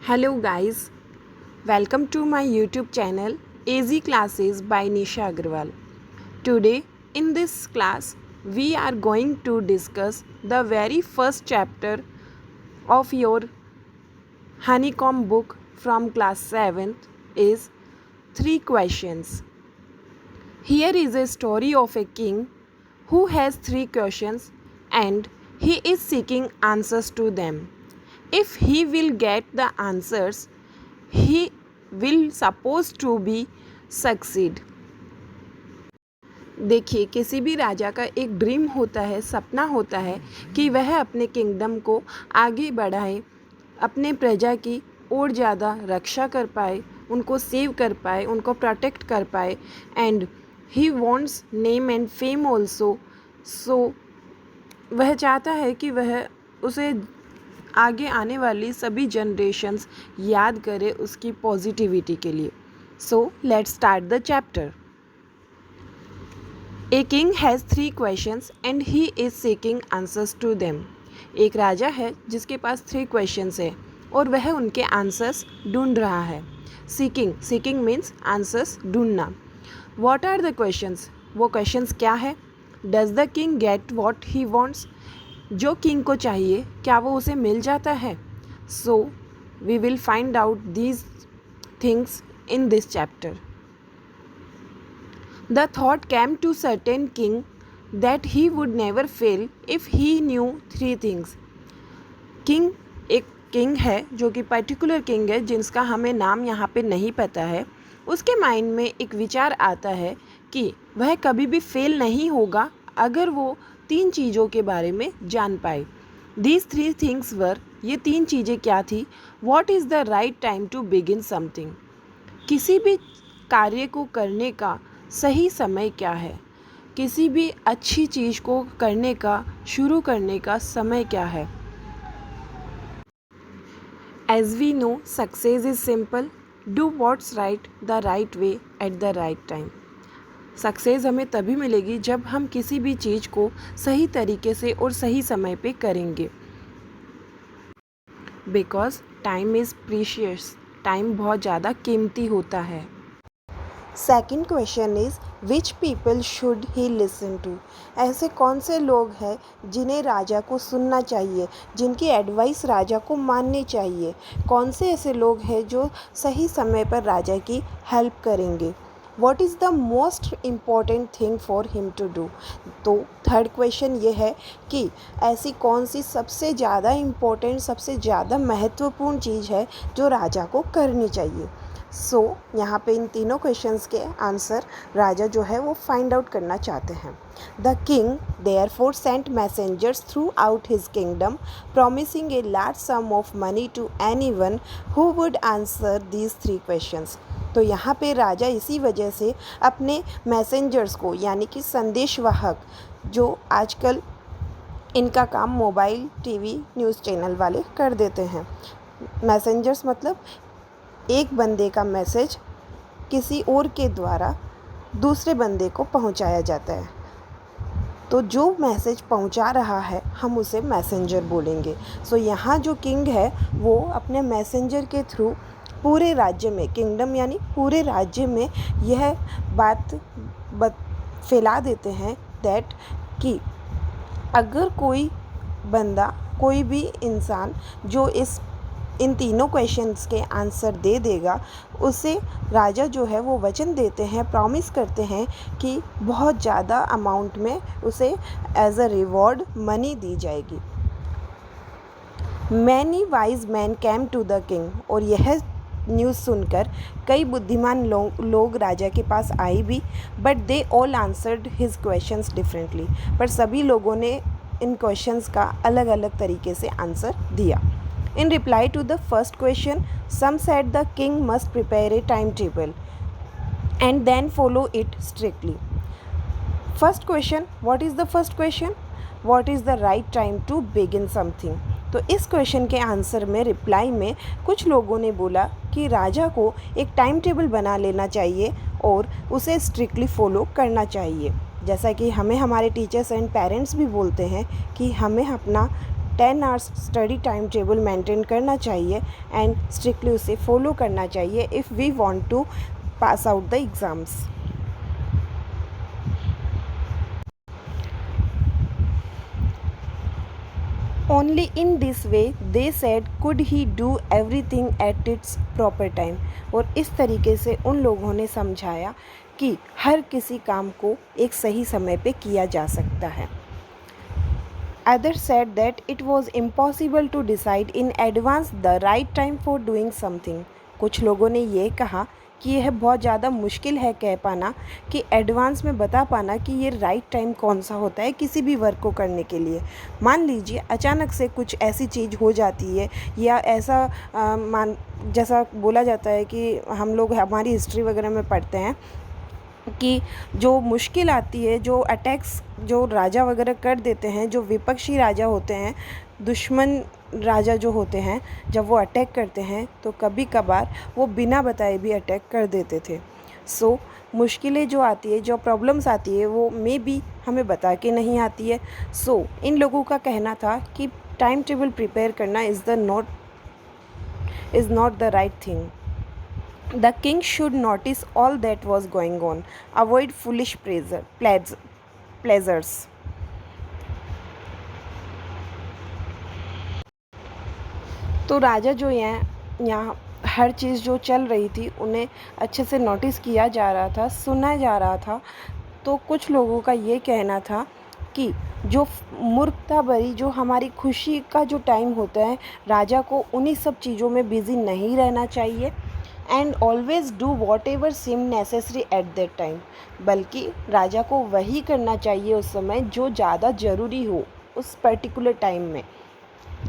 Hello guys, welcome to my YouTube channel AZ Classes by Nisha Agarwal. Today in this class we are going to discuss the very first chapter of your honeycomb book from class 7th is 3 questions. Here is a story of a king who has 3 questions and he is seeking answers to them. If he will get the answers, he will supposed to be succeed. देखिए, किसी भी राजा का एक dream होता है, सपना होता है कि वह अपने किंगडम को आगे बढ़ाए, अपने प्रजा की और ज़्यादा रक्षा कर पाए, उनको सेव कर पाए, उनको प्रोटेक्ट कर पाए and he wants name and fame also. So वह चाहता है कि वह उसे आगे आने वाली सभी जनरेशन्स याद करे उसकी पॉजिटिविटी के लिए. So let's start the chapter. A king has 3 questions and he is seeking answers to them. एक राजा है जिसके पास 3 क्वेश्चंस है और वह उनके आंसर्स ढूंढ रहा है. सीकिंग मीन्स आंसर्स ढूंढना. What are the questions? वो क्वेश्चंस क्या है? Does the king get what he wants? जो किंग को चाहिए क्या वो उसे मिल जाता है? So we will find out these things in this chapter. The thought came to certain king that he would never fail if he knew 3 things. एक किंग है जो कि पर्टिकुलर किंग है जिसका हमें नाम यहाँ पे नहीं पता है. उसके माइंड में एक विचार आता है कि वह कभी भी फेल नहीं होगा अगर वो 3 चीज़ों के बारे में जान पाए. दीज 3 थिंग्स वर, ये 3 चीज़ें क्या थी? What is the right time to begin something. किसी भी कार्य को करने का सही समय क्या है? किसी भी अच्छी चीज़ को करने का, शुरू करने का समय क्या है? As we know success is simple. Do what's right the right way at the right time. Success हमें तभी मिलेगी जब हम किसी भी चीज़ को सही तरीके से और सही समय पे करेंगे. Because time is precious. Time बहुत ज़्यादा कीमती होता है. Second question is which people should he listen to. ऐसे कौन से लोग हैं जिन्हें राजा को सुनना चाहिए, जिनकी एडवाइस राजा को माननी चाहिए? कौन से ऐसे लोग हैं जो सही समय पर राजा की हेल्प करेंगे? What is the most important thing for him to do? तो थर्ड क्वेश्चन ये है कि ऐसी कौन सी सबसे ज़्यादा इम्पोर्टेंट, सबसे ज़्यादा महत्वपूर्ण चीज़ है जो राजा को करनी चाहिए. सो यहाँ पे इन तीनों क्वेश्चंस के आंसर राजा जो है वो फाइंड आउट करना चाहते हैं. The king therefore sent messengers throughout his kingdom promising a large sum of money to anyone who would answer these 3 questions. तो यहाँ पे राजा इसी वजह से अपने मैसेंजर्स को, यानी कि संदेशवाहक, जो आजकल इनका काम मोबाइल, टीवी, न्यूज़ चैनल वाले कर देते हैं. मैसेंजर्स मतलब एक बंदे का मैसेज किसी और के द्वारा दूसरे बंदे को पहुंचाया जाता है. तो जो मैसेज पहुंचा रहा है हम उसे मैसेंजर बोलेंगे. सो यहाँ जो किंग है वो अपने मैसेंजर के थ्रू पूरे राज्य में, किंगडम यानी पूरे राज्य में यह बात फैला देते हैं दैट कि अगर कोई बंदा, कोई भी इंसान जो इन तीनों क्वेश्चंस के आंसर दे देगा, उसे राजा जो है वो वचन देते हैं, प्रॉमिस करते हैं कि बहुत ज़्यादा अमाउंट में उसे एज अ रिवॉर्ड मनी दी जाएगी. Many wise man came to the king. और यह न्यूज़ सुनकर कई बुद्धिमान लोग राजा के पास आए भी, but they all answered his questions differently. पर सभी लोगों ने इन क्वेश्चंस का अलग अलग तरीके से आंसर दिया. In reply to the first question some said the king must prepare a time table and then follow it strictly. First question, what is the first question? What is the right time to begin something. तो इस question के answer में, reply में, कुछ लोगों ने बोला कि राजा को एक टाइम टेबल बना लेना चाहिए और उसे स्ट्रिक्टली फॉलो करना चाहिए. जैसा कि हमें हमारे टीचर्स एंड पेरेंट्स भी बोलते हैं कि हमें अपना 10 hours study time table maintain करना चाहिए एंड स्ट्रिक्टली उसे फॉलो करना चाहिए if we want to pass out the exams. Only in this way they said could he do everything at its proper time. और इस तरीके से उन लोगों ने समझाया कि हर किसी काम को एक सही समय पे किया जा सकता है. Others said that it was impossible to decide in advance the right time for doing something. कुछ लोगों ने ये कहा कि यह बहुत ज़्यादा मुश्किल है कह पाना कि एडवांस में बता पाना कि ये राइट टाइम कौन सा होता है किसी भी वर्क को करने के लिए. मान लीजिए अचानक से कुछ ऐसी चीज़ हो जाती है या ऐसा जैसा बोला जाता है कि हम लोग हमारी हिस्ट्री वगैरह में पढ़ते हैं कि जो मुश्किल आती है, जो अटैक्स जो राजा वगैरह कर देते हैं, जो विपक्षी राजा होते हैं, दुश्मन राजा जो होते हैं, जब वो अटैक करते हैं तो कभी कभार वो बिना बताए भी अटैक कर देते थे. सो मुश्किलें जो आती है, जो प्रॉब्लम्स आती है, वो मे बी हमें बता के नहीं आती है. सो इन लोगों का कहना था कि टाइम टेबल प्रिपेयर करना is not the right thing. The king should notice all that was going on. Avoid foolish pleasures. तो राजा जो यहाँ हर चीज़ जो चल रही थी उन्हें अच्छे से नोटिस किया जा रहा था, सुना जा रहा था. तो कुछ लोगों का ये कहना था कि जो मूर्खता भरी जो हमारी खुशी का जो टाइम होता है, राजा को उन्हीं सब चीज़ों में बिज़ी नहीं रहना चाहिए and always do whatever seem necessary at that time. बल्कि राजा को वही करना चाहिए उस समय जो ज़्यादा ज़रूरी हो उस पर्टिकुलर टाइम में.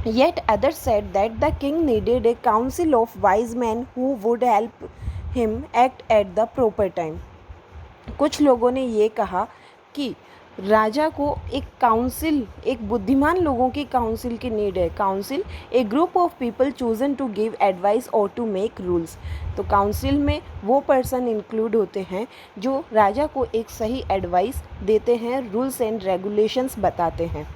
Yet others said that the king needed a council of wise men who would help him act at the proper time. कुछ लोगों ने ये कहा कि राजा को एक काउंसिल, एक बुद्धिमान लोगों की काउंसिल की नीड है. Council a group of people chosen to give advice और टू मेक रूल्स. तो काउंसिल में वो पर्सन इंक्लूड होते हैं जो राजा को एक सही एडवाइस देते हैं, रूल्स एंड रेगुलेशंस बताते हैं.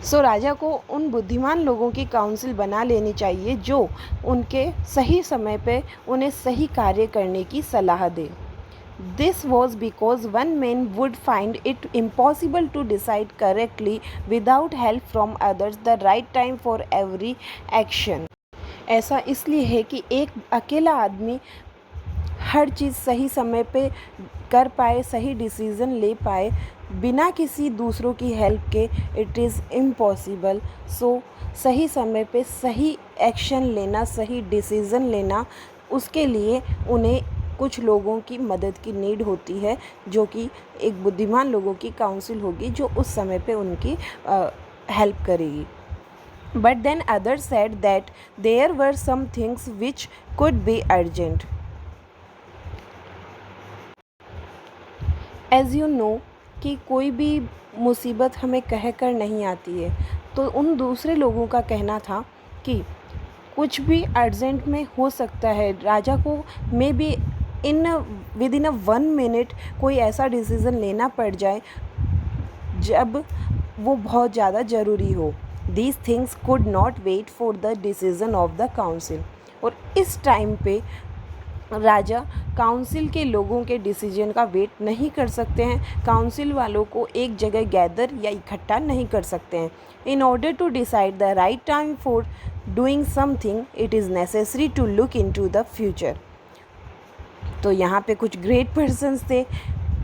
सो राजा को उन बुद्धिमान लोगों की काउंसिल बना लेनी चाहिए जो उनके सही समय पे उन्हें सही कार्य करने की सलाह दे. This was because one man would find it impossible to decide correctly without help from others the right time for every action. ऐसा इसलिए है कि एक अकेला आदमी हर चीज़ सही समय पे कर पाए, सही डिसीज़न ले पाए बिना किसी दूसरों की हेल्प के इट इज़ इम्पॉसिबल. सो सही समय पे सही एक्शन लेना, सही डिसीज़न लेना, उसके लिए उन्हें कुछ लोगों की मदद की नीड होती है जो कि एक बुद्धिमान लोगों की काउंसिल होगी जो उस समय पे उनकी हेल्प करेगी. But then others said that there were some things which could be urgent. As you know कि कोई भी मुसीबत हमें कह कर नहीं आती है. तो उन दूसरे लोगों का कहना था कि कुछ भी अर्जेंट में हो सकता है. राजा को may be with in 1 minute कोई ऐसा डिसीज़न लेना पड़ जाए जब वो बहुत ज़्यादा ज़रूरी हो. These things could not wait for the decision of the council. और इस टाइम पे राजा काउंसिल के लोगों के डिसीजन का वेट नहीं कर सकते हैं. काउंसिल वालों को एक जगह गैदर या इकट्ठा नहीं कर सकते हैं. In order to decide the right time for doing something it is necessary to look into the future. तो यहाँ पे कुछ ग्रेट पर्सन्स थे.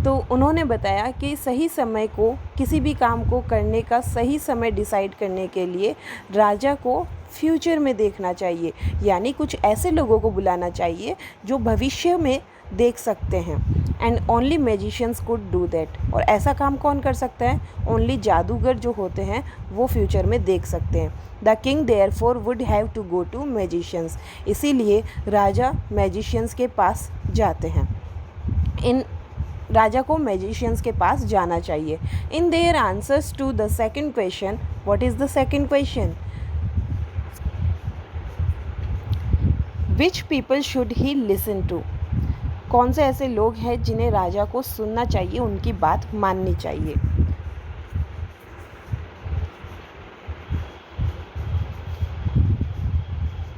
तो उन्होंने बताया कि सही समय को, किसी भी काम को करने का सही समय डिसाइड करने के लिए राजा को फ्यूचर में देखना चाहिए. यानी कुछ ऐसे लोगों को बुलाना चाहिए जो भविष्य में देख सकते हैं. And only magicians could do that. और ऐसा काम कौन कर सकता है? ओनली जादूगर जो होते हैं वो फ्यूचर में देख सकते हैं. The king therefore would have to go to magicians. इसीलिए राजा मैजिशियंस के पास जाते हैं. राजा को मैजिशियंस के पास जाना चाहिए. In their answers to the second question, what is the second question? Which people should he listen to. कौन से ऐसे लोग हैं जिन्हें राजा को सुनना चाहिए, उनकी बात माननी चाहिए.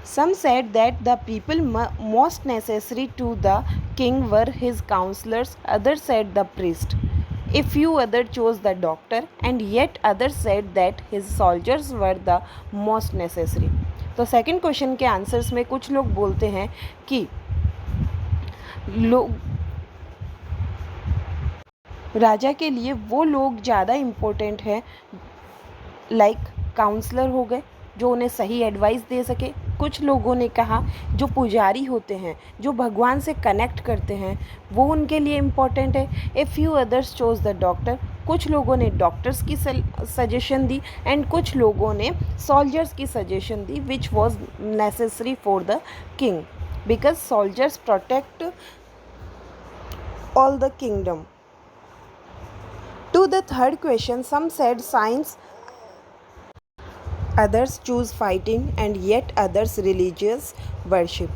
Some said that the people most necessary to the king were his counselors, others said the priest. A few others chose the doctor, and yet others said that his soldiers were the most necessary. तो second question के answers में कुछ लोग बोलते हैं कि लोग राजा के लिए वो लोग ज़्यादा इम्पोर्टेंट हैं, लाइक काउंसलर हो गए जो उन्हें सही एडवाइस दे सके। कुछ लोगों ने कहा जो पुजारी होते हैं, जो भगवान से कनेक्ट करते हैं, वो उनके लिए इम्पोर्टेंट है। A few others chose the doctor, कुछ लोगों ने डॉक्टर्स की सजेशन दी, एंड कुछ लोगों ने सोल्जर्स की suggestion the, which was necessary for the king, because soldiers protect all the kingdom. To the third question, some said science, others choose fighting, and yet others religious worship.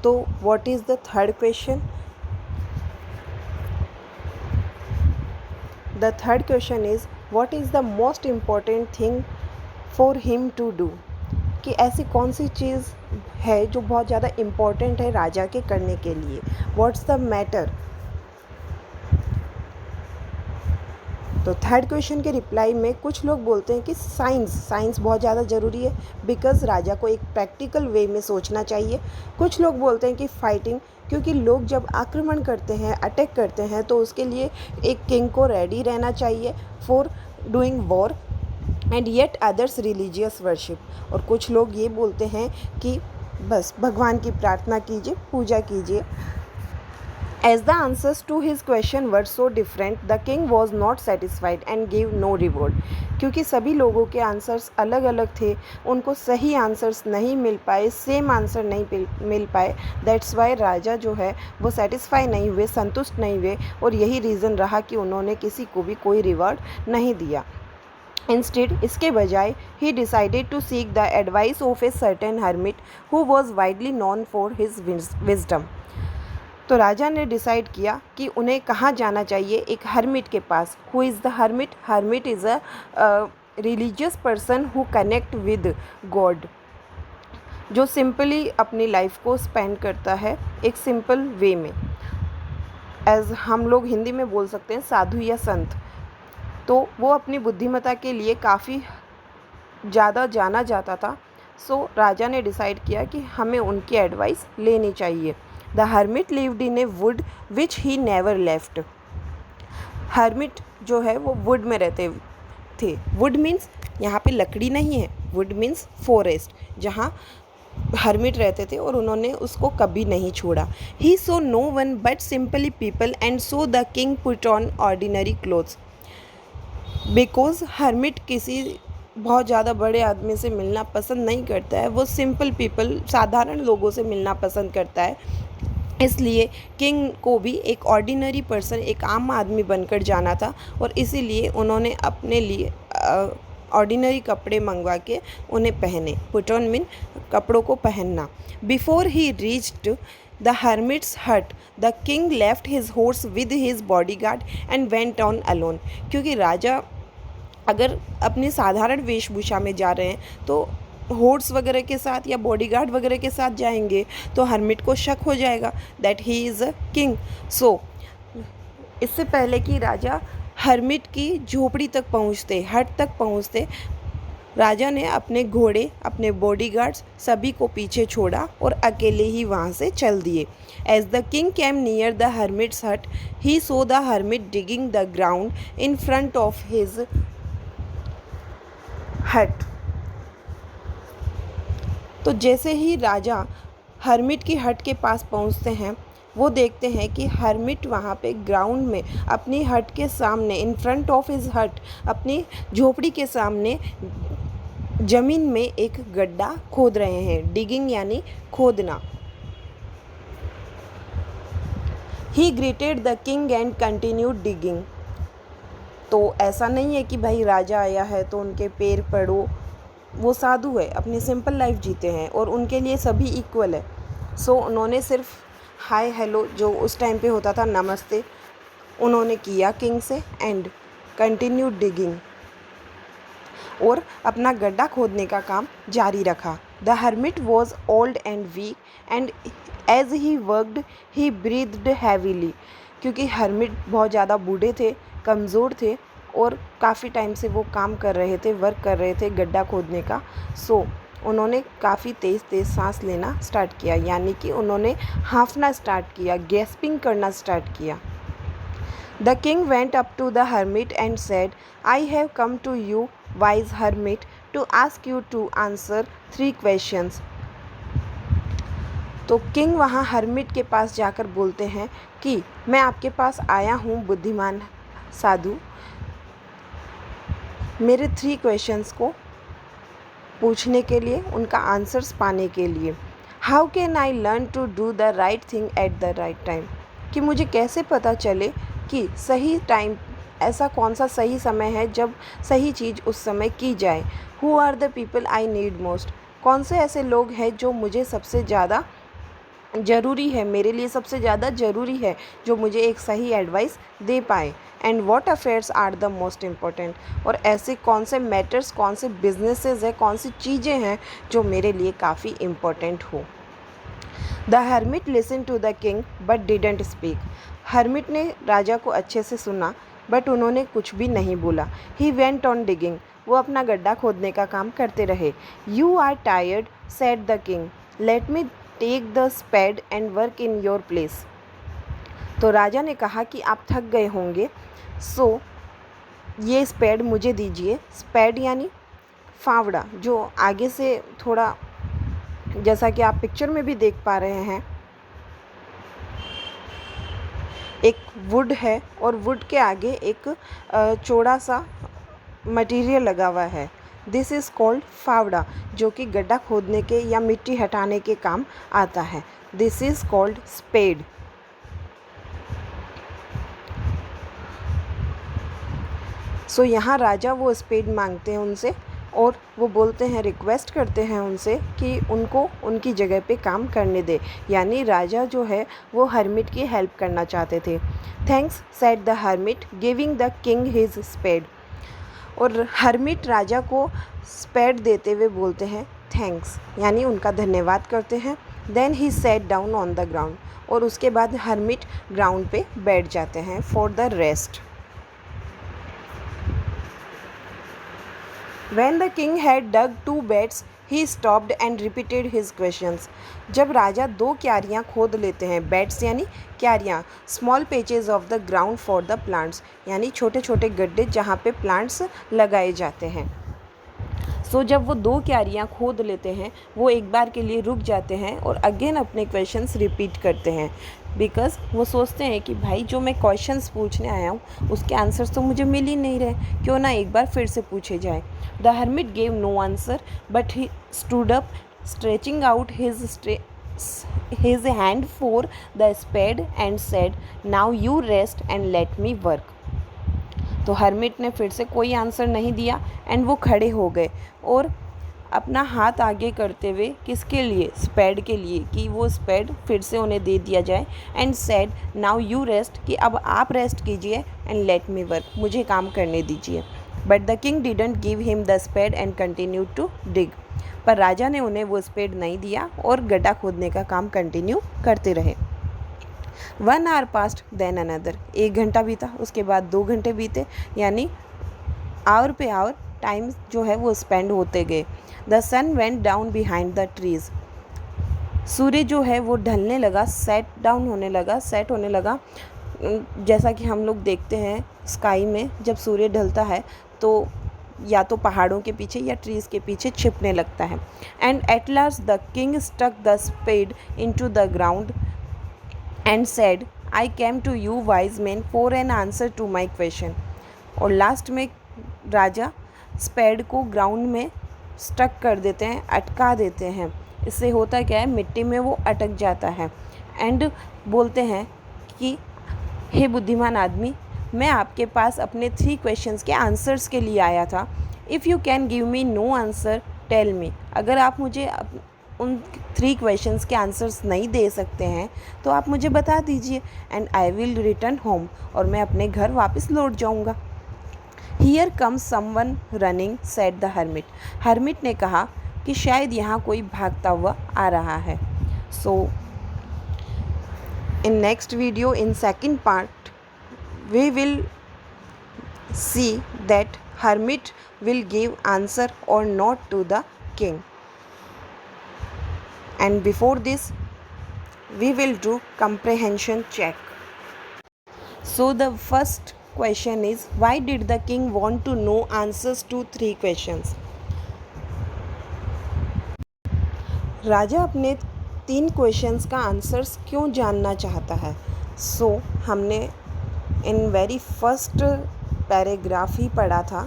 So what is the third question? The third question is, what is the most important thing for him to do? कि ऐसी कौन सी चीज़ है जो बहुत ज़्यादा important है राजा के करने के लिए? What's the matter? तो थर्ड क्वेश्चन के रिप्लाई में कुछ लोग बोलते हैं कि साइंस बहुत ज़्यादा ज़रूरी है, बिकॉज़ राजा को एक प्रैक्टिकल वे में सोचना चाहिए। कुछ लोग बोलते हैं कि फाइटिंग, क्योंकि लोग जब आक्रमण करते हैं, अटैक करते हैं, तो उसके लिए एक किंग को रेडी रहना चाहिए for doing war. And yet others religious worship, और कुछ लोग ये बोलते हैं कि बस भगवान की प्रार्थना कीजिए, पूजा कीजिए। As the answers to his question were so different, the king was not satisfied and gave no reward. क्योंकि सभी लोगों के आंसर्स अलग अलग थे, उनको सही आंसर्स नहीं मिल पाए, सेम आंसर नहीं मिल पाए। दैट्स वाई राजा जो है वो सेटिस्फाई नहीं हुए, संतुष्ट नहीं हुए, और यही रीज़न रहा कि उन्होंने किसी को भी कोई रिवॉर्ड नहीं दिया। Instead, इसके बजाय he decided to seek the advice of a certain hermit who was widely known for his wisdom. तो राजा ने डिसाइड किया कि उन्हें कहाँ जाना चाहिए, एक हर्मिट के पास। Who is the hermit? Hermit is a religious person who connect with God, जो सिंपली अपनी लाइफ को स्पेंड करता है एक सिंपल वे में। एज हम लोग हिंदी में बोल सकते हैं साधु या संत। तो वो अपनी बुद्धिमत्ता के लिए काफ़ी ज़्यादा जाना जाता था। सो राजा ने डिसाइड किया कि हमें उनकी एडवाइस लेनी चाहिए। The hermit lived in a wood which he never left. hermit जो है वो वुड में रहते थे। वुड मीन्स यहाँ पे लकड़ी नहीं है, वुड मीन्स फॉरेस्ट, जहाँ hermit रहते थे, और उन्होंने उसको कभी नहीं छोड़ा। He saw no one but simply people, and so the king put on ordinary clothes. Because hermit किसी बहुत ज़्यादा बड़े आदमी से मिलना पसंद नहीं करता है, वो सिंपल पीपल, साधारण लोगों से मिलना पसंद करता है। इसलिए किंग को भी एक ऑर्डिनरी पर्सन, एक आम आदमी बनकर जाना था, और इसीलिए उन्होंने अपने लिए ऑर्डिनरी कपड़े मंगवा के उन्हें पहने। पुट ऑन मीन कपड़ों को पहनना। Before he reached the hermit's hut, the king left his horse with his bodyguard and went on alone. क्योंकि राजा अगर अपनी साधारण वेशभूषा में जा रहे हैं तो हॉर्स वगैरह के साथ या बॉडीगार्ड वगैरह के साथ जाएंगे तो हर्मिट को शक हो जाएगा that he is a king. So इससे पहले कि राजा हर्मिट की झोपड़ी तक पहुंचते, हट तक पहुंचते, राजा ने अपने घोड़े, अपने बॉडीगार्ड्स सभी को पीछे छोड़ा और अकेले ही वहाँ से चल दिए। As the king came near the hermit's hut, he saw the hermit digging the ground in front of his hut. तो जैसे ही राजा हर्मिट की हट के पास पहुंचते हैं, वो देखते हैं कि हर्मिट वहाँ पे ग्राउंड में अपनी हट के सामने, इन फ्रंट ऑफ हिज हट, अपनी झोपड़ी के सामने ज़मीन में एक गड्ढा खोद रहे हैं। डिगिंग यानी खोदना। ही greeted the king and continued digging. तो ऐसा नहीं है कि भाई राजा आया है तो उनके पैर पड़ो, वो साधु है, अपनी सिंपल लाइफ जीते हैं और उनके लिए सभी इक्वल है। सो उन्होंने सिर्फ हाय हेलो, जो उस टाइम पे होता था नमस्ते, उन्होंने किया किंग से, एंड कंटिन्यू डिगिंग, और अपना गड्ढा खोदने का काम जारी रखा। The hermit was old and weak, and as he worked, he breathed heavily. क्योंकि hermit बहुत ज़्यादा बूढ़े थे, कमज़ोर थे और काफ़ी टाइम से वो काम कर रहे थे, वर्क कर रहे थे गड्ढा खोदने का। उन्होंने काफ़ी तेज़ तेज़ सांस लेना स्टार्ट किया, यानी कि उन्होंने हाँफना स्टार्ट किया, गैस्पिंग करना स्टार्ट किया। The king went up to the hermit and said, I have come to you, wise hermit, to ask you to answer 3 questions. तो किंग वहाँ हर्मिट के पास जाकर बोलते हैं कि मैं आपके पास आया हूँ बुद्धिमान साधु, मेरे 3 क्वेश्चंस को पूछने के लिए, उनका आंसर्स पाने के लिए। How can I learn to do the right thing at the right time, कि मुझे कैसे पता चले कि सही टाइम, ऐसा कौन सा सही समय है जब सही चीज़ उस समय की जाए। Who are the people I need most, कौन से ऐसे लोग हैं जो मुझे सबसे ज़्यादा ज़रूरी है, मेरे लिए सबसे ज़्यादा ज़रूरी है, जो मुझे एक सही एडवाइस दे पाए। And what affairs are the most important, और ऐसे कौन से मैटर्स, कौन से बिजनेसेस हैं, कौन सी चीज़ें हैं जो मेरे लिए काफ़ी इम्पॉर्टेंट हो। The hermit listen to the king but didn't speak, hermit ने राजा को अच्छे से सुना बट उन्होंने कुछ भी नहीं बोला। ही वेंट ऑन डिगिंग, वो अपना गड्ढा खोदने का काम करते रहे। You are tired said the king, let me take the spade and work in your place. तो राजा ने कहा कि आप थक गए होंगे, सो ये स्पेड मुझे दीजिए। स्पेड यानी फावड़ा, जो आगे से थोड़ा, जैसा कि आप पिक्चर में भी देख पा रहे हैं, एक वुड है और वुड के आगे एक चौड़ा सा मटेरियल लगा हुआ है। दिस इज़ कॉल्ड फावड़ा, जो कि गड्ढा खोदने के या मिट्टी हटाने के काम आता है। This is called spade. So यहाँ राजा वो स्पेड मांगते हैं उनसे और वो बोलते हैं, रिक्वेस्ट करते हैं उनसे कि उनको उनकी जगह पे काम करने दे, यानी राजा जो है वो हर्मिट की हेल्प करना चाहते थे। Thanks said the hermit giving the king his spade, और हर्मिट राजा को स्पेड देते हुए बोलते हैं थैंक्स, यानी उनका धन्यवाद करते हैं। Then he sat down on the ground, और उसके बाद हर्मिट ग्राउंड पे बैठ जाते हैं for the rest. When the king had dug 2 beds, he stopped and repeated his questions. जब राजा 2 क्यारियाँ खोद लेते हैं, बेड्स यानी क्यारियाँ, small patches of the ground for the plants, यानी छोटे छोटे गड्ढे जहाँ पे प्लांट्स लगाए जाते हैं। जब वो 2 क्यारियाँ खोद लेते हैं, वो एक बार के लिए रुक जाते हैं और अगेन अपने क्वेश्चंस रिपीट करते हैं, बिकॉज़ वो सोचते हैं कि भाई जो मैं क्वेश्चंस पूछने आया हूँ उसके आंसर्स तो मुझे मिल ही नहीं रहे, क्यों ना एक बार फिर से पूछे जाए। The hermit gave no answer but he stood up stretching out his hand for the spade and said, now you rest and let me work. तो हर्मिट ने फिर से कोई आंसर नहीं दिया एंड वो खड़े हो गए और अपना हाथ आगे करते हुए, किसके लिए, स्पेड के लिए, कि वो स्पेड फिर से उन्हें दे दिया जाए। And said now you rest, कि अब आप रेस्ट कीजिए, एंड लेट मी वर्क, मुझे काम करने दीजिए। But the king didn't give him the spade and continue to dig, पर राजा ने उन्हें वो स्पेड नहीं दिया और गड्ढा खोदने का काम कंटिन्यू करते रहे। 1 hour passed then another, 1 घंटा बीता, उसके बाद 2 घंटे बीते, यानी आवर पे आवर टाइम जो है वो स्पेंड होते गए। The sun went down behind the trees, सूर्य जो है वो ढलने लगा, सेट होने लगा। जैसा कि हम लोग देखते हैं स्काई में, जब सूर्य ढलता है तो या तो पहाड़ों के पीछे या ट्रीज़ के पीछे छिपने लगता है। And at last the king stuck the spade into the ground and said, I came to you wise men for an answer to my question. और लास्ट में राजा स्पेड को ग्राउंड में स्टक कर देते हैं, अटका देते हैं। इससे होता क्या है, मिट्टी में वो अटक जाता है। एंड बोलते हैं कि हे बुद्धिमान आदमी, मैं आपके पास अपने 3 क्वेश्चंस के आंसर्स के लिए आया था। If you can give me no answer tell me, अगर आप मुझे उन 3 क्वेश्चंस के आंसर्स नहीं दे सकते हैं तो आप मुझे बता दीजिए। And I will return home, और मैं अपने घर वापस लौट जाऊंगा। Here comes someone running said the hermit, hermit ने कहा कि शायद यहाँ कोई भागता हुआ आ रहा है। So in next video, in second part, we will see that hermit will give answer or not to the king. And before this, we will do comprehension check. So the first question is, why did the king want to know answers to 3 questions? राजा अपने 3 questions का answers क्यों जानना चाहता है? सो हमने in very first paragraph ही पढ़ा था।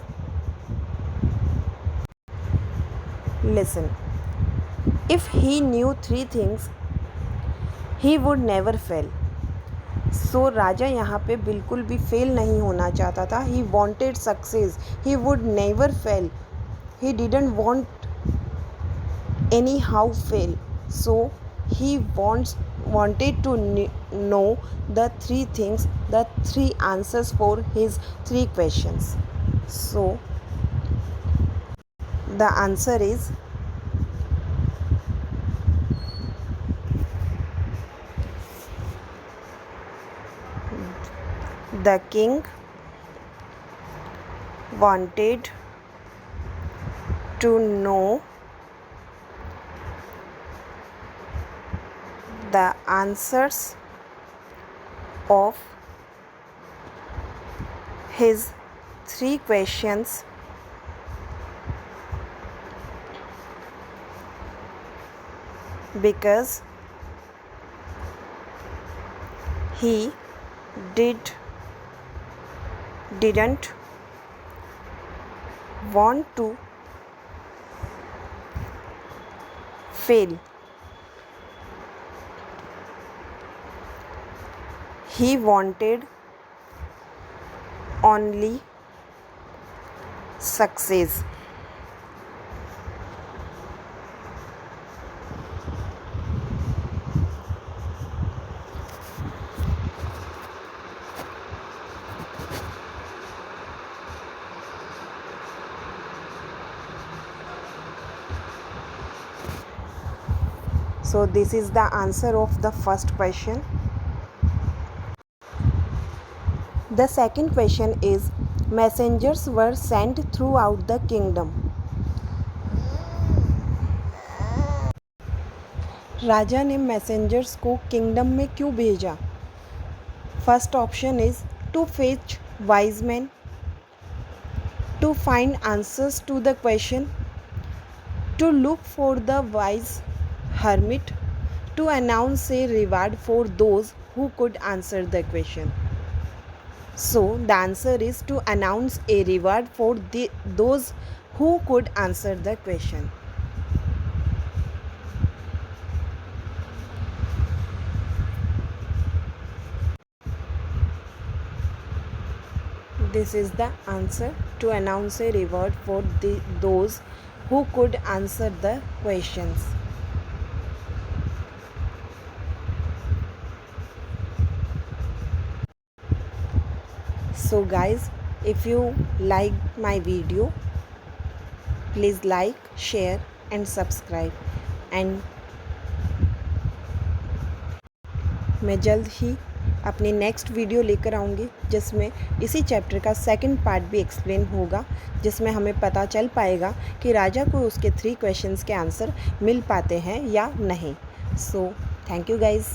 Listen, if he knew 3 things, he would never fail. सो राजा यहाँ पे बिल्कुल भी फेल नहीं होना चाहता था। He wanted success. He would never fail. He didn't want anyhow fail. So he wanted to know the 3 things, the 3 answers for his 3 questions. So the answer is the king wanted to know the answers of his 3 questions because he didn't want to fail. He wanted only success. So this is the answer of the first question. The second question is, messengers were sent throughout the kingdom. राजा ने messengers को kingdom में क्यों भेजा? First option is to fetch wise man, to find answers to the question, to look for the wise hermit, to announce a reward for those who could answer the question. So the answer is to announce a reward for those who could answer the question. This is the answer, to announce a reward for those who could answer the questions. So guys, if you like my video, please like, share and subscribe. And मैं जल्द ही अपनी next video लेकर आऊँगी जिसमें इसी chapter का second part भी explain होगा, जिसमें हमें पता चल पाएगा कि राजा को उसके 3 क्वेश्चंस के आंसर मिल पाते हैं या नहीं। So thank you guys.